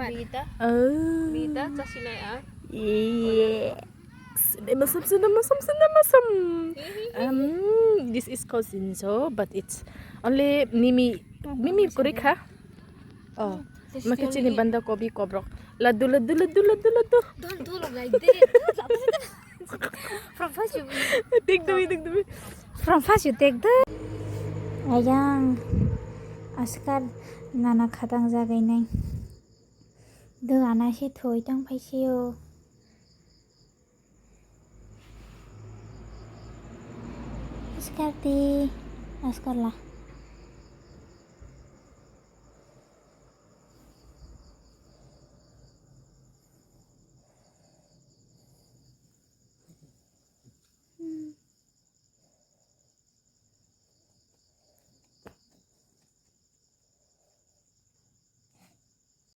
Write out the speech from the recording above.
Bita. Bita casinay ah. Yes. This is called zinzo, but it's only mimi kurik ha. Oh, makachini banda kobi kobrok. Laddu. Don't do like that. From first you Take the way. From first you take the ayang askar nana khatang jagai nai dogana se thoi tang phaisio askar ti askar la